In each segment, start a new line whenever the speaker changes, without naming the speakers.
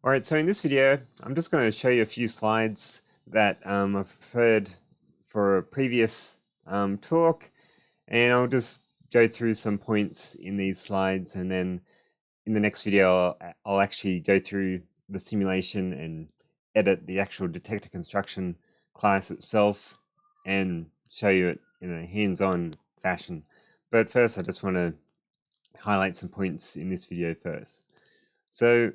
Alright, so in this video, I'm just going to show you a few slides that I've prepared for a previous talk, and I'll just go through some points in these slides, and then in the next video, I'll actually go through the simulation and edit the actual detector construction class itself and show you it in a hands-on fashion. But first, I just want to highlight some points in this video first. So,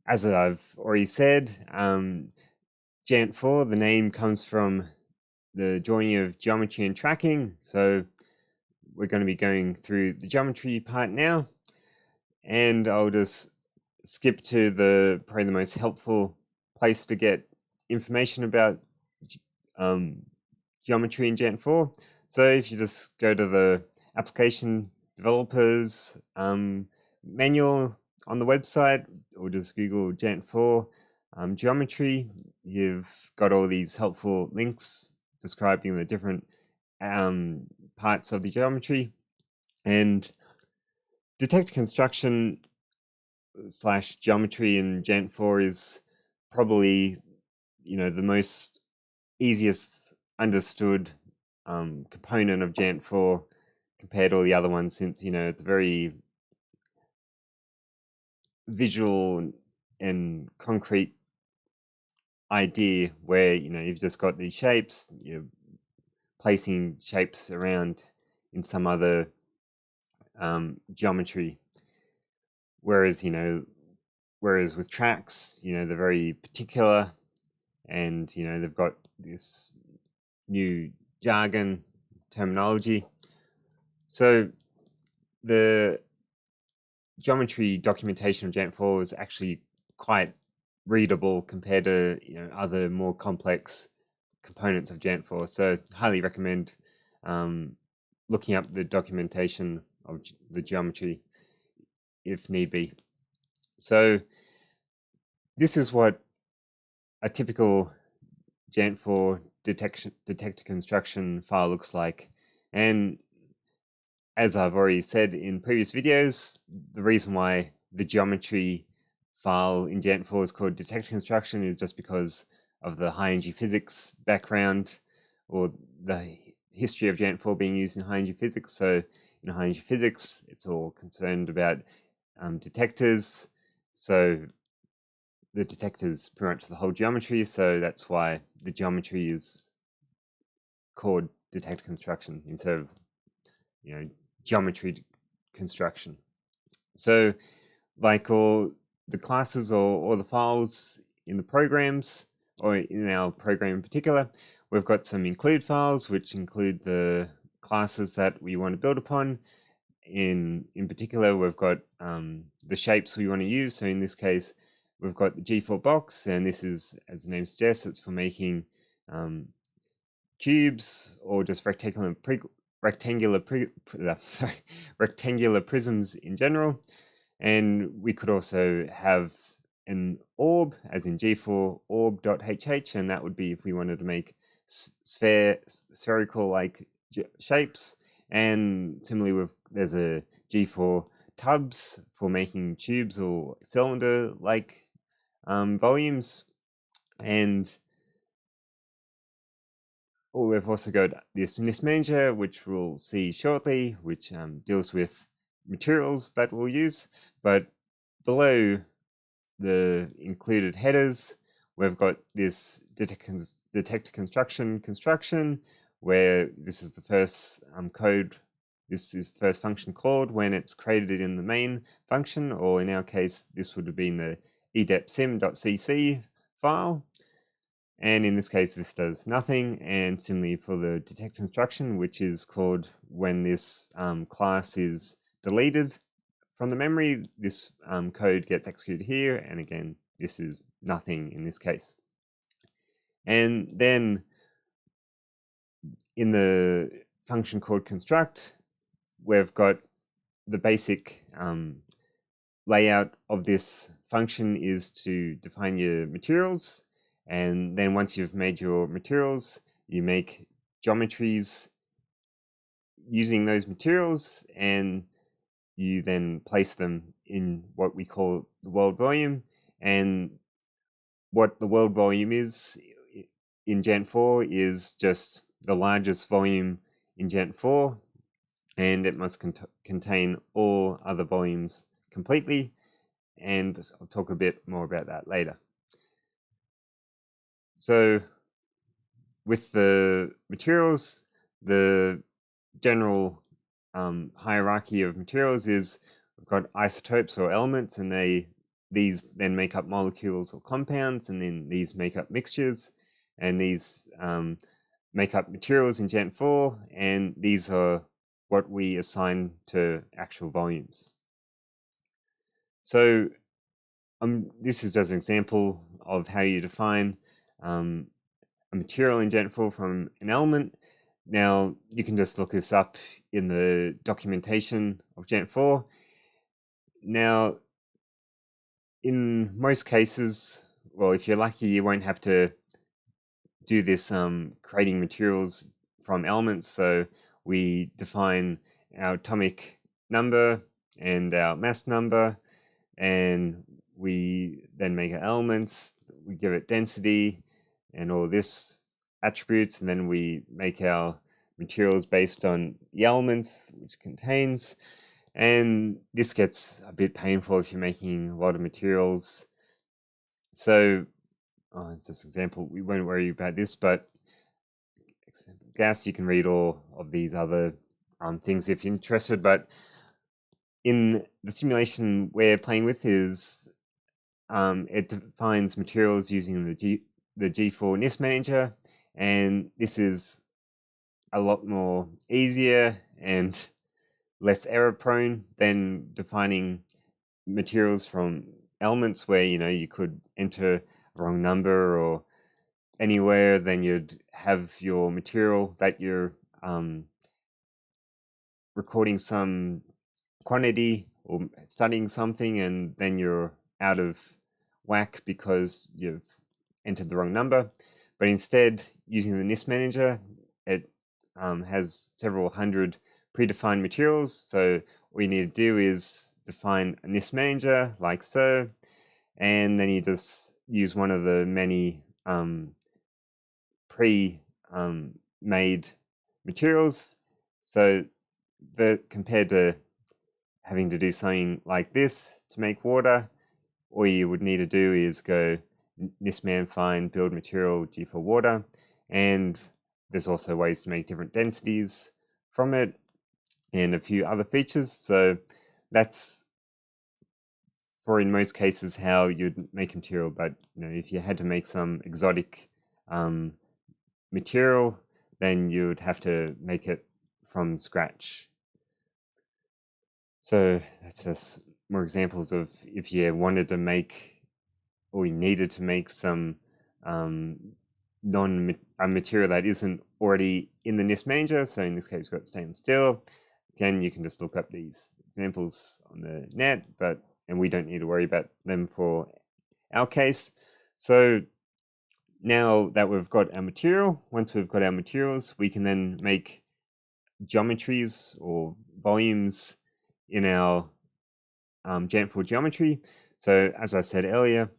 as I've already said, Geant4, the name comes from the joining of geometry and tracking. So we're going to be going through the geometry part now, and I'll just skip to probably the most helpful place to get information about geometry in Geant4. So if you just go to the application developers manual on the website, or just Google Geant4 geometry, you've got all these helpful links describing the different parts of the geometry. And detector construction / geometry in Geant4 is probably, the most easiest understood component of Geant4 compared to all the other ones, since it's a very visual and concrete idea where you've just got these shapes, you're placing shapes around in some other geometry, whereas with tracks, they're very particular, and they've got this new jargon terminology. So the geometry documentation of Geant4 is actually quite readable compared to other more complex components of Geant4. So highly recommend looking up the documentation of the geometry if need be. So this is what a typical Geant4 detector construction file looks like. And as I've already said in previous videos, the reason why the geometry file in Geant4 is called detector construction is just because of the high energy physics background, or the history of Geant4 being used in high energy physics. So in high energy physics, it's all concerned about detectors. So the detectors pretty much the whole geometry. So that's why the geometry is called detector construction instead of geometry construction. So like all the classes or the files in the programs, or in our program in particular, we've got some include files, which include the classes that we want to build upon. In particular, we've got the shapes we want to use. So in this case, we've got the G4 box, and this is, as the name suggests, it's for making cubes or just rectangular prisms in general. And we could also have an orb, as in G4 orb.hh, and that would be if we wanted to make spherical like shapes. And similarly, there's a G4 tubs for making tubes or cylinder like volumes. And we've also got this manager, which we'll see shortly, which deals with materials that we'll use. But below the included headers, we've got this detector construction, where this is the first code. This is the first function called when it's created in the main function, or in our case, this would have been the edepsim.cc file. And in this case, this does nothing. And similarly for the detect construction, which is called when this class is deleted from the memory, this code gets executed here. And again, this is nothing in this case. And then in the function called construct, we've got the basic layout of this function is to define your materials. And then once you've made your materials, you make geometries using those materials, and you then place them in what we call the world volume. And what the world volume is in Geant4 is just the largest volume in Geant4, and it must contain all other volumes completely, and I'll talk a bit more about that later. So with the materials, the general hierarchy of materials is we've got isotopes or elements, and these then make up molecules or compounds, and then these make up mixtures, and these make up materials in Geant4, and these are what we assign to actual volumes. So this is just an example of how you define a material in Geant4 from an element. Now, you can just look this up in the documentation of Geant4. Now, in most cases, well, if you're lucky, you won't have to do this creating materials from elements. So we define our atomic number and our mass number, and we then make our elements, we give it density and all this attributes, and then we make our materials based on the elements which contains. And this gets a bit painful if you're making a lot of materials. So it's just an example, we won't worry about this, but gas, you can read all of these other things if you're interested. But in the simulation we're playing with is it defines materials using the G4 NIST manager, and this is a lot more easier and less error prone than defining materials from elements where you could enter a wrong number or anywhere, then you'd have your material that you're recording some quantity or studying something, and then you're out of whack because you've entered the wrong number. But instead, using the NIST manager, it has several hundred predefined materials. So all you need to do is define a NIST manager like so, and then you just use one of the many pre-made materials. So compared to having to do something like this to make water, all you would need to do is go NIST find build material G4 water, and there's also ways to make different densities from it and a few other features. So that's for in most cases how you'd make material. But if you had to make some exotic material, then you would have to make it from scratch. So that's just more examples of if you wanted to make, or you needed to make some material that isn't already in the NIST manager. So in this case, we've got stainless steel. Again, you can just look up these examples on the net, and we don't need to worry about them for our case. So now that we've got our material, once we've got our materials, we can then make geometries or volumes in our Geant4 geometry. So as I said earlier,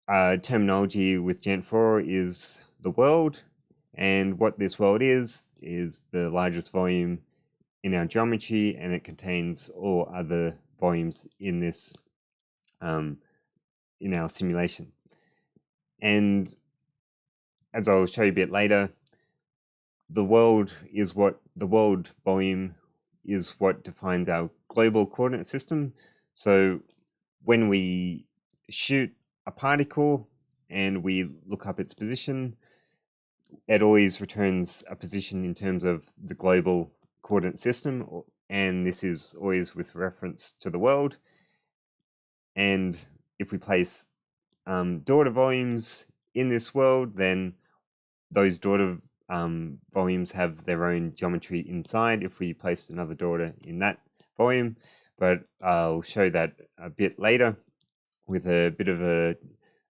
terminology with Geant4 is the world, and what this world is the largest volume in our geometry, and it contains all other volumes in this in our simulation. And as I'll show you a bit later, the world volume is what defines our global coordinate system. So when we shoot a particle and we look up its position, it always returns a position in terms of the global coordinate system, and this is always with reference to the world. And if we place daughter volumes in this world, then those daughter volumes have their own geometry inside if we placed another daughter in that volume. But I'll show that a bit later with a bit of a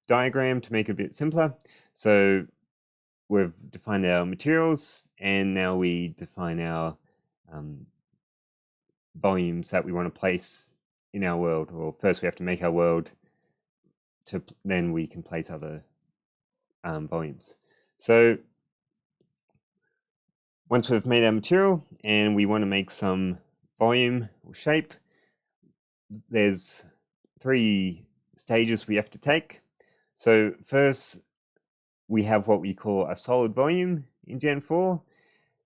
diagram to make it a bit simpler. So we've defined our materials, and now we define our volumes that we want to place in our world. Or first we have to make our world then we can place other volumes. So once we've made our material and we want to make some volume or shape, there's 3 stages we have to take. So first, we have what we call a solid volume in Geant4.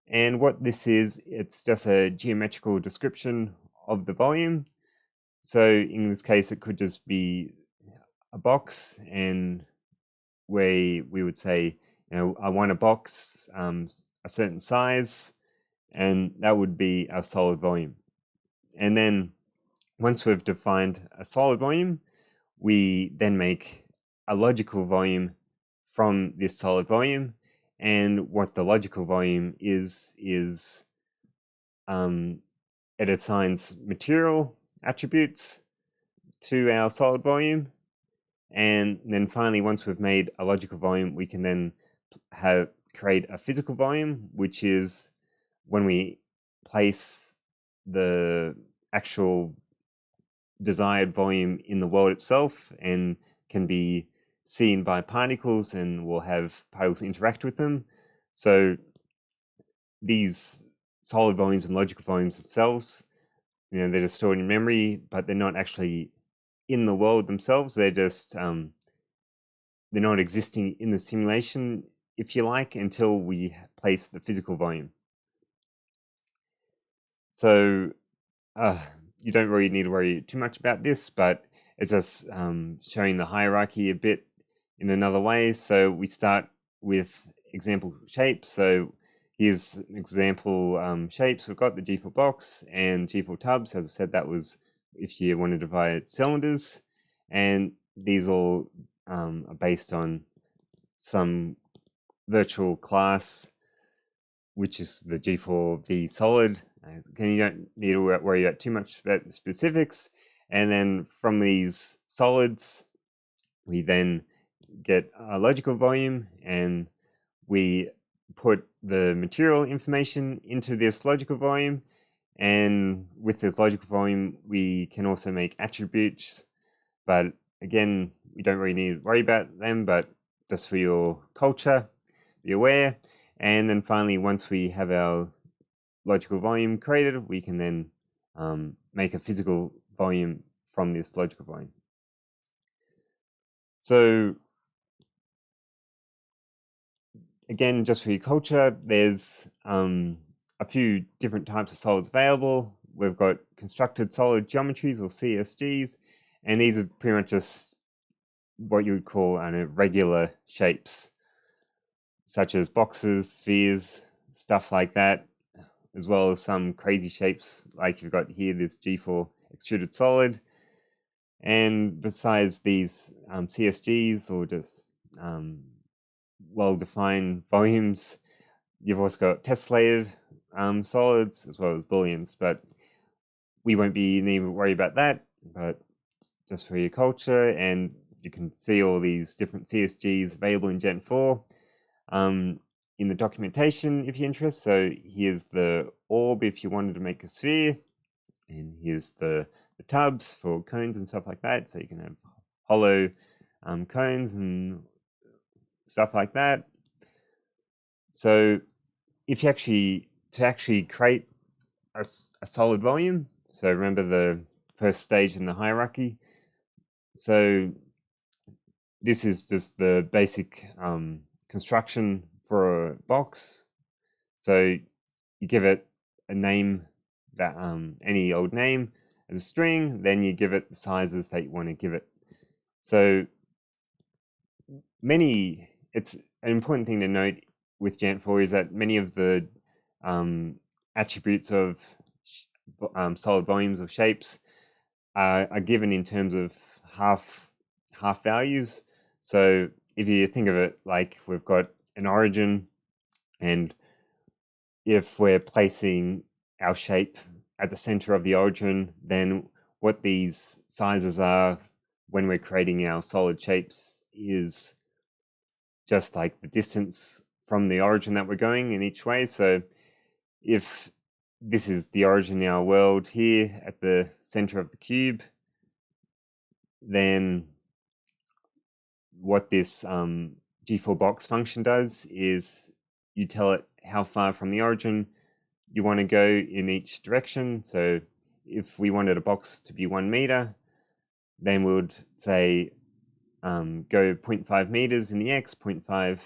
And what this is, it's just a geometrical description of the volume. So in this case, it could just be a box, and we would say, I want a box a certain size, and that would be our solid volume. And then once we've defined a solid volume, we then make a logical volume from this solid volume. And what the logical volume is it assigns material attributes to our solid volume. And then finally, once we've made a logical volume, we can then create a physical volume, which is when we place the actual desired volume in the world itself, and can be seen by particles, and we'll have particles interact with them. So these solid volumes and logical volumes themselves, they're just stored in memory, but they're not actually in the world themselves. They're just they're not existing in the simulation, if you like, until we place the physical volume. So you don't really need to worry too much about this, but it's just showing the hierarchy a bit in another way. So we start with example shapes. So here's example shapes. We've got the Geant4 box and Geant4 tubs. As I said, that was if you want to divide cylinders. And these all are based on some virtual class, which is the Geant4V solid. Again, you don't need to worry about too much about the specifics. And then from these solids, we then get a logical volume, and we put the material information into this logical volume. And with this logical volume, we can also make attributes. But again, we don't really need to worry about them, but just for your culture, be aware. And then finally, once we have our logical volume created, we can then make a physical volume from this logical volume. So again, just for your culture, there's a few different types of solids available. We've got constructed solid geometries, or CSGs, and these are pretty much just what you would call regular shapes, such as boxes, spheres, stuff like that, as well as some crazy shapes like you've got here, this Geant4 extruded solid. And besides these CSGs, or just well-defined volumes, you've also got tessellated solids as well as booleans, but we won't be needing to worry about that. But just for your culture, and you can see all these different CSGs available in Geant4 in the documentation if you're interested. So here's the orb if you wanted to make a sphere, and here's the tubs for cones and stuff like that. So you can have hollow cones and stuff like that. So if you to actually create a solid volume, so remember the first stage in the hierarchy. So this is just the basic construction for a box. So you give it a name, that any old name as a string, then you give it the sizes that you want to give it. So it's an important thing to note with Geant4 is that many of the attributes of solid volumes of shapes are given in terms of half values. So if you think of it like we've got an origin, and if we're placing our shape at the center of the origin, then what these sizes are when we're creating our solid shapes is just like the distance from the origin that we're going in each way. So if this is the origin in our world here at the center of the cube, then what this G4 box function does is you tell it how far from the origin you want to go in each direction. So if we wanted a box to be 1 meter, then we would say go 0.5 meters in the X, 0.5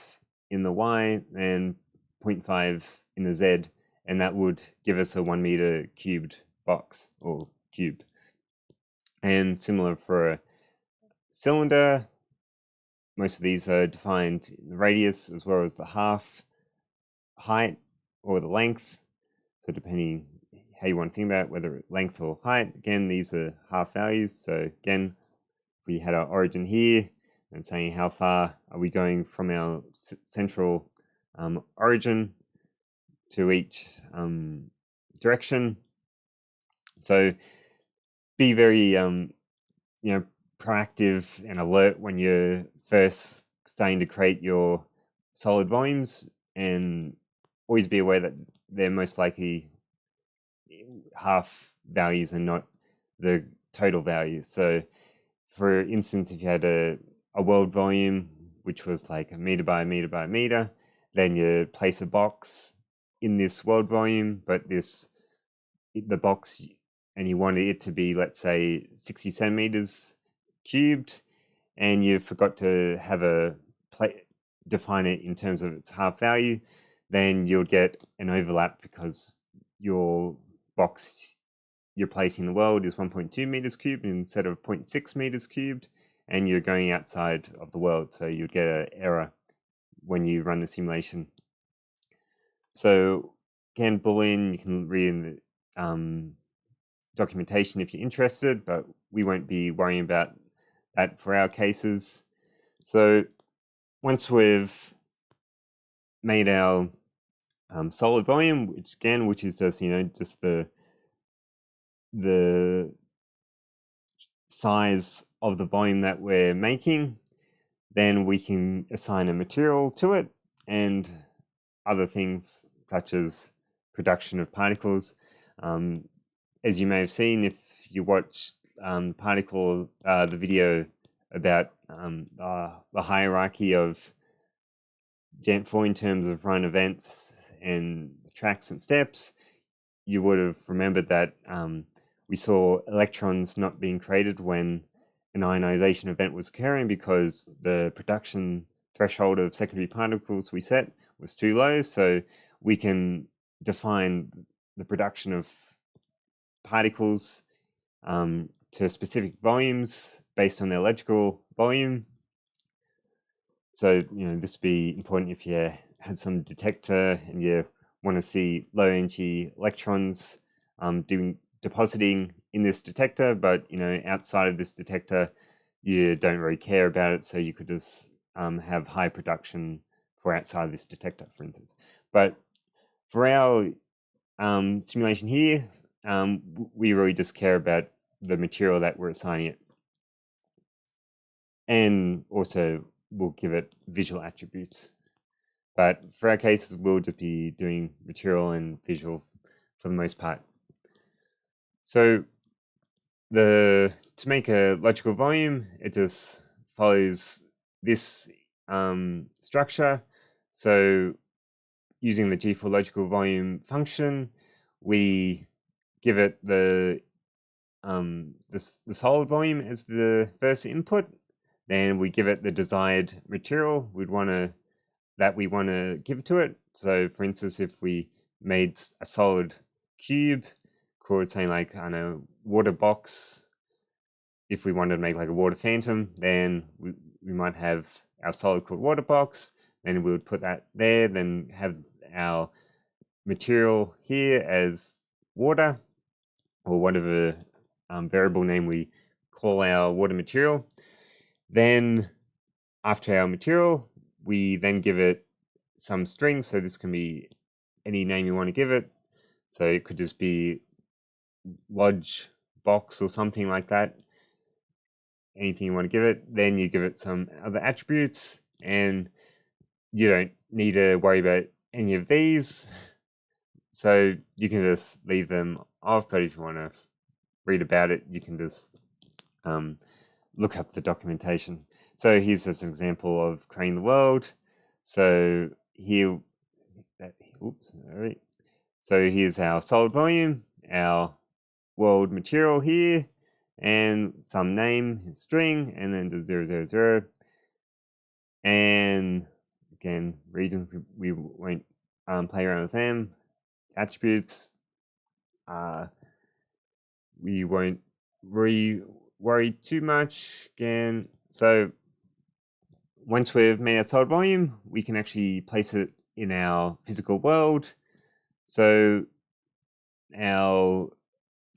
in the Y, and 0.5 in the Z, and that would give us a 1 meter cubed box or cube. And similar for a cylinder, most of these are defined in the radius as well as the half height or the length. So depending how you want to think about it, whether length or height, again, these are half values. So again, if we had our origin here and saying how far are we going from our central origin to each direction. So be very proactive and alert when you're first starting to create your solid volumes, and always be aware that they're most likely half values and not the total value. So for instance, if you had a world volume which was like a meter by meter by meter, then you place a box in this world volume, but the box, and you wanted it to be, let's say, 60 centimeters cubed, and you forgot to have define it in terms of its half value, then you'll get an overlap because your box you're placing in the world is 1.2 meters cubed instead of 0.6 meters cubed, and you're going outside of the world, so you'll get an error when you run the simulation. So again, Boolean, you can read in the documentation if you're interested, but we won't be worrying about that for our cases. So once we've made our solid volume, which is just just the size of the volume that we're making, then we can assign a material to it and other things such as production of particles. As you may have seen if you watched the video about the hierarchy of Geant4 in terms of run events and tracks and steps, you would have remembered that we saw electrons not being created when an ionization event was occurring because the production threshold of secondary particles we set was too low. So we can define the production of particles to specific volumes based on their electrical volume. So this would be important if you had some detector and you want to see low energy electrons depositing in this detector, but outside of this detector you don't really care about it, so you could just have high production for outside of this detector, for instance. But for our simulation here, we really just care about the material that we're assigning it, and also we'll give it visual attributes. But for our cases, we'll just be doing material and visual for the most part. So to make a logical volume, it just follows this structure. So using the G4 logical volume function, we give it the solid volume as the first input. Then we give it the desired material we want to give to it. So for instance, if we made a solid cube called something like, I don't know, water box, if we wanted to make like a water phantom, then we might have our solid called water box, then we would put that there, then have our material here as water, or whatever variable name we call our water material. Then after our material, we then give it some string. So this can be any name you want to give it. So it could just be lodge box or something like that. Anything you want to give it. Then you give it some other attributes, and you don't need to worry about any of these. So you can just leave them off, but if you want to read about it, you can just look up the documentation. So here's just an example of creating the world. So here, oops, sorry. So here's our solid volume, our world material here, and some name, string, and then the 000. And again, regions, we won't play around with them. Attributes, we won't worry too much. Again, so once we've made our solid volume, we can actually place it in our physical world. So our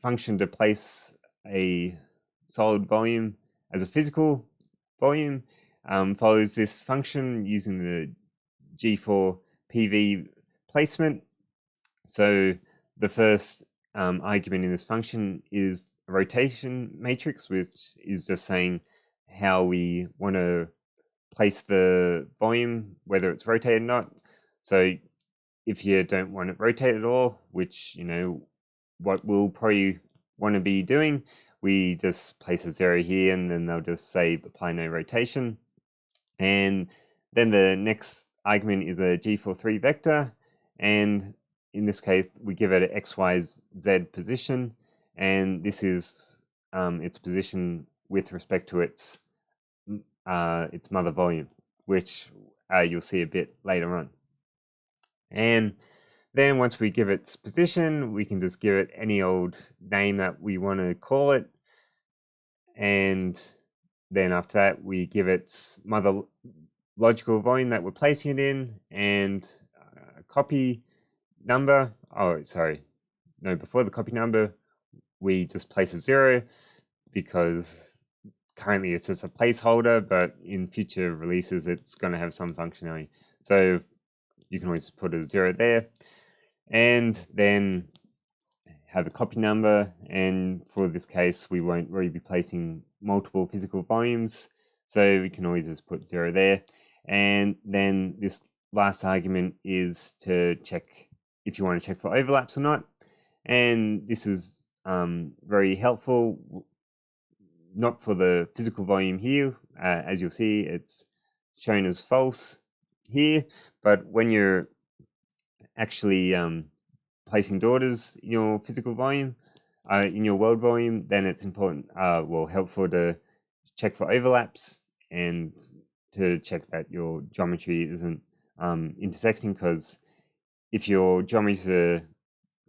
function to place a solid volume as a physical volume follows this function using the G4 PV placement. So the first argument in this function is a rotation matrix, which is just saying how we want to place the volume, whether it's rotated or not. So if you don't want it rotated at all, which, you know, what we'll probably want to be doing, we just place a 0 here, and then they'll just say apply no rotation. And then the next argument is a G43 vector, and in this case we give it an X, Y, Z position, and this is its position with respect to its mother volume, which you'll see a bit later on. And then once we give its position, we can just give it any old name that we want to call it. And then after that, we give its mother logical volume that we're placing it in, and a copy number. Oh, sorry. No, before the copy number, we just place a 0 because currently it's just a placeholder, but in future releases, it's going to have some functionality. So you can always put a 0 there, and then have a copy number. And for this case, we won't really be placing multiple physical volumes, so we can always just put 0 there. And then this last argument is to check if you want to check for overlaps or not. And this is very helpful, not for the physical volume here. As you'll see, it's shown as false here, but when you're actually placing daughters in your physical volume, in your world volume, then it's important, helpful to check for overlaps and to check that your geometry isn't intersecting, because if your geometries are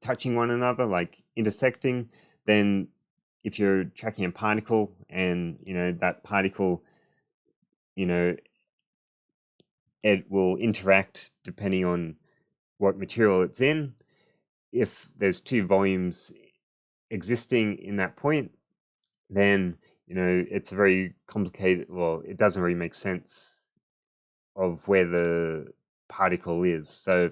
touching one another, like intersecting, then if you're tracking a particle and, you know, that particle, you know, it will interact depending on what material it's in. If there's two volumes existing in that point, then, you know, it's a very complicated, well, it doesn't really make sense of where the particle is. So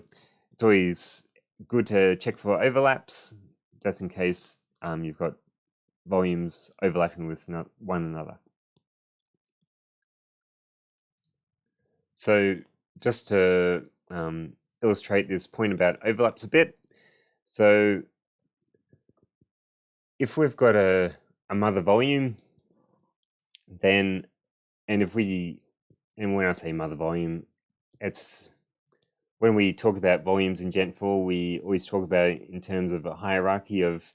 it's always good to check for overlaps, just in case you've got volumes overlapping with one another. So just to illustrate this point about overlaps a bit, so if we've got a mother volume, then, and when I say mother volume, it's when we talk about volumes in Geant4, we always talk about it in terms of a hierarchy of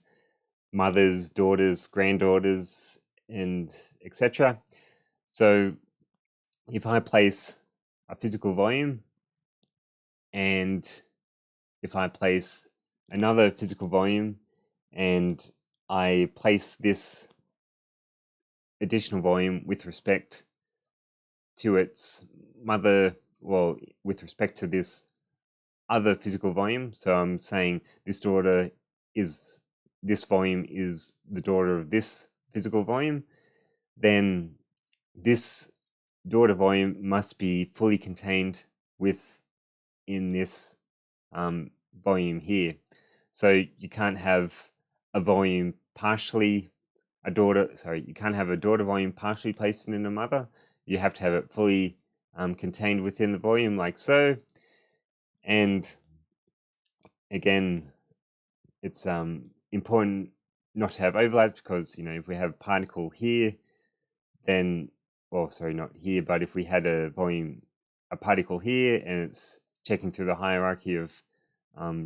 mothers, daughters, granddaughters, and etc. So if I place a physical volume, and if I place another physical volume, and I place this additional volume with respect to its mother, well, with respect to this other physical volume. So I'm saying this volume is the daughter of this physical volume, then this daughter volume must be fully contained within this volume here. So you can't have a volume partially, you can't have a daughter volume partially placed in a mother. You have to have it fully contained within the volume, like so. And again, it's important not to have overlaps, because, you know, if we have a particle here, then, well, sorry, not here, but if we had a particle here, and it's checking through the hierarchy of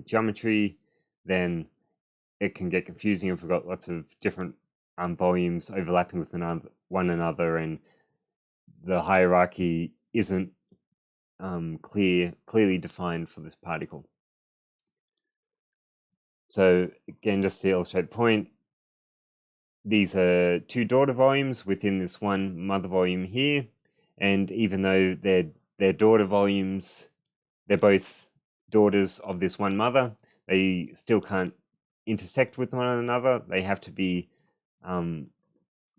geometry, then it can get confusing if we've got lots of different volumes overlapping with one another, and the hierarchy isn't clearly defined for this particle. So again, just to illustrate the point, these are two daughter volumes within this one mother volume here, and even though they're daughter volumes, they're both daughters of this one mother, they still can't intersect with one another. They have to be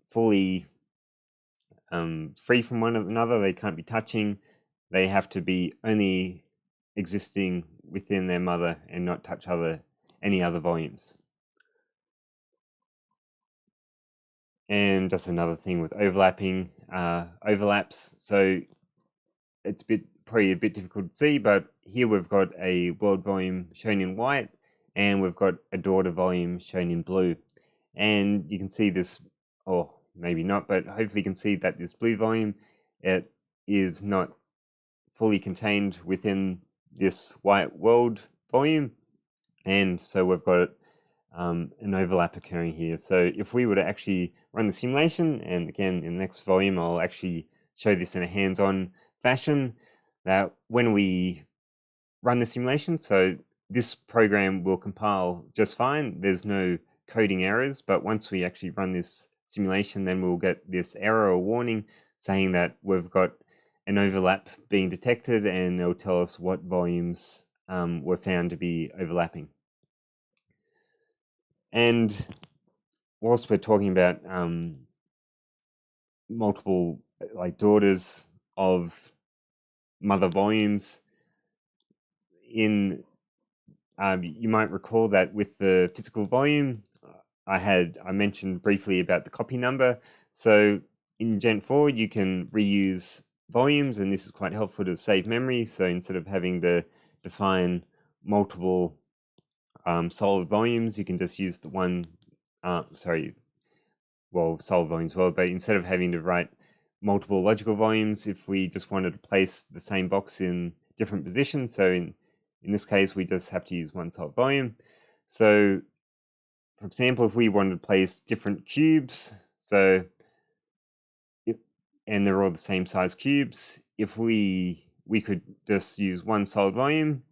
fully free from one another. They can't be touching. They have to be only existing within their mother and not touch any other volumes. And just another thing with overlapping overlaps. So it's probably a bit difficult to see, but here we've got a world volume shown in white, and we've got a daughter volume shown in blue. And you can see this, or maybe not, but hopefully you can see that this blue volume, it is not fully contained within this white world volume. And so we've got an overlap occurring here. So if we were to actually run the simulation, and again, in the next volume, I'll actually show this in a hands-on fashion, that when we run the simulation, so this program will compile just fine. There's no coding errors, but once we actually run this simulation, then we'll get this error or warning saying that we've got an overlap being detected, and it'll tell us what volumes were found to be overlapping. And whilst we're talking about multiple daughters of mother volumes, you might recall that with the physical volume, I mentioned briefly about the copy number. So in Geant4, you can reuse volumes, and this is quite helpful to save memory. So instead of having to define multiple solid volumes, you can just use the one, solid volumes well, but instead of having to write multiple logical volumes, if we just wanted to place the same box in different positions, so in this case, we just have to use one solid volume. So for example, if we wanted to place different cubes, and they're all the same size cubes, if we could just use one solid volume,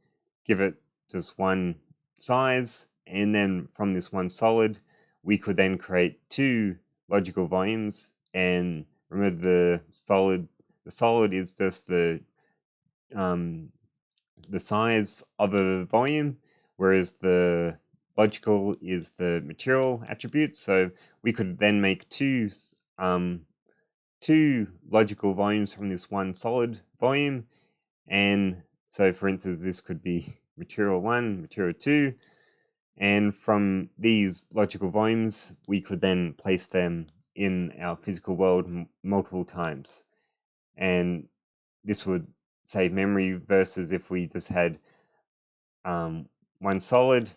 give it just one size, and then from this one solid, we could then create two logical volumes. And remember, the solid is just the size of a volume, whereas the logical is the material attribute. So we could then make two logical volumes from this one solid volume. And so for instance, this could be material 1, material 2, and from these logical volumes, we could then place them in our physical world multiple times. And this would save memory versus if we just had one solid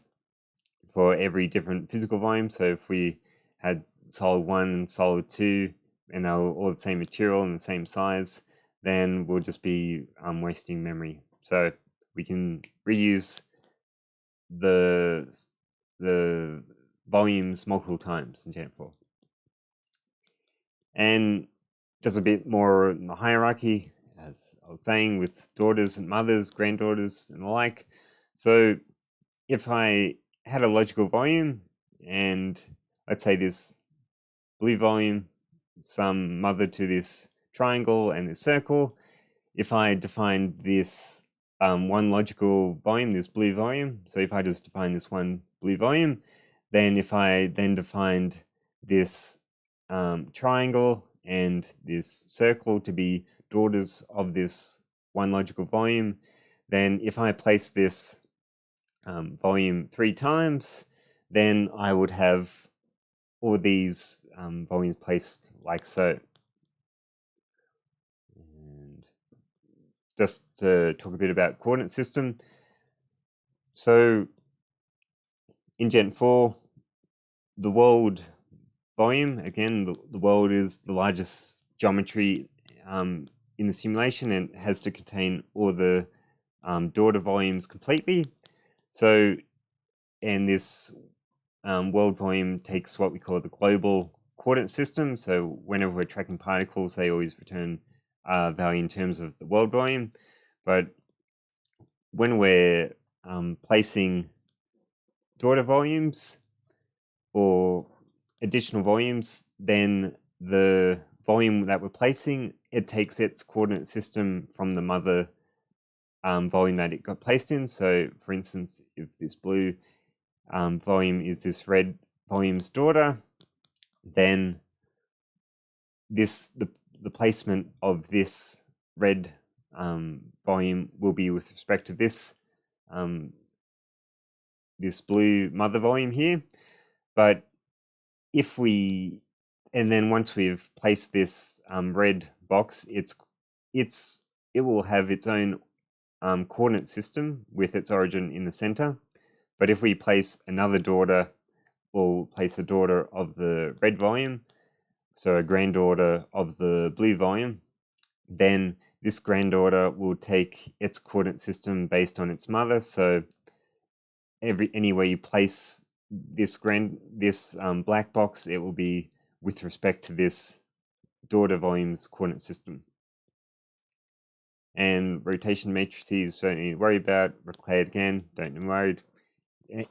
for every different physical volume. So if we had solid 1 and solid 2, and they were all the same material and the same size, then we'll just be wasting memory. So we can reuse the volumes multiple times in Geant4. And just a bit more in the hierarchy, as I was saying, with daughters and mothers, granddaughters, and the like. So if I had a logical volume, and let's say this blue volume, some mother to this triangle and this circle, if I defined this one logical volume, this blue volume, so if I just define this one blue volume, then if I then defined this triangle and this circle to be daughters of this one logical volume, then if I place this volume 3 times, then I would have all these volumes placed like so. And just to talk a bit about coordinate system. So in Geant4, the world volume, again, the world is the largest geometry in the simulation, and it has to contain all the daughter volumes completely. So, and this world volume takes what we call the global coordinate system. So whenever we're tracking particles, they always return value in terms of the world volume. But when we're placing daughter volumes or additional volumes, then the volume that we're placing, it takes its coordinate system from the mother volume that it got placed in. So for instance, if this blue volume is this red volume's daughter, then the placement of this red volume will be with respect to this this blue mother volume here. But if we, and then once we've placed this red box, it will have its own coordinate system with its origin in the center. But if we place another daughter, we'll place the daughter of the red volume, so a granddaughter of the blue volume, then this granddaughter will take its coordinate system based on its mother. So anywhere you place this black box, it will be with respect to this daughter volume's coordinate system. And rotation matrices, don't need to worry about. Replay it again, don't be worried.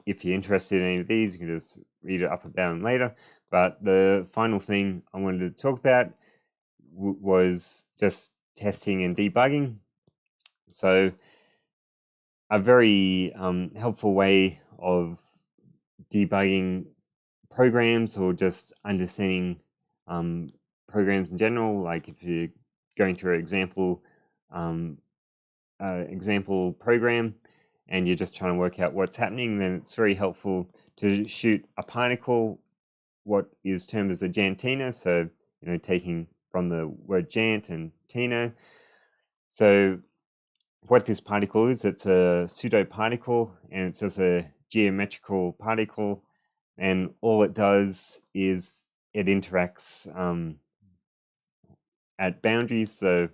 If you're interested in any of these, you can just read it up or down later. But the final thing I wanted to talk about was just testing and debugging. So a very helpful way of debugging programs, or just understanding programs in general, like if you're going through an example program and you're just trying to work out what's happening, then it's very helpful to shoot a particle, what is termed as a Geant4. So, taking from the word Geant and Tino. So what this particle is, it's a pseudo particle, and it's just a geometrical particle, and all it does is it interacts at boundaries. So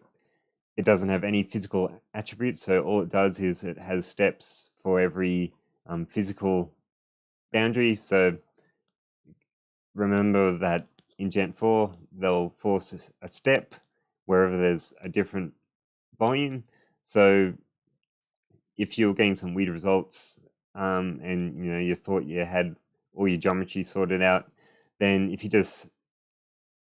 it doesn't have any physical attributes. So all it does is it has steps for every physical boundary. So remember that in Geant4, they'll force a step wherever there's a different volume. So if you're getting some weird results and you thought you had all your geometry sorted out, then if you just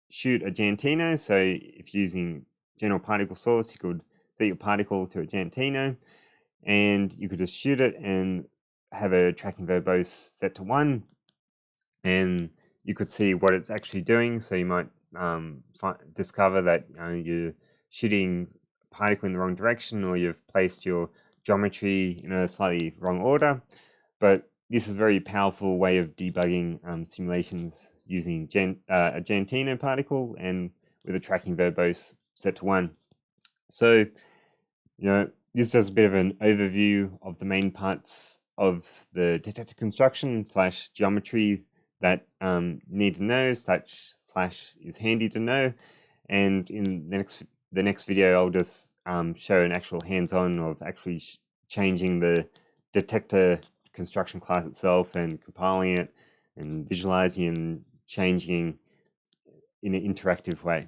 shoot a Geant4, so if you're using general particle source, you could set your particle to a Geant4, and you could just shoot it and have a tracking verbose set to 1, and you could see what it's actually doing. So you might discover that you're shooting a particle in the wrong direction, or you've placed your geometry in a slightly wrong order. But this is a very powerful way of debugging simulations using a Geant4 particle and with a tracking verbose set to 1. So, this does a bit of an overview of the main parts of the detector construction / geometry that you need to know / is handy to know. And in the next video, I'll just show an actual hands-on of actually changing the detector construction class itself and compiling it and visualizing and changing in an interactive way.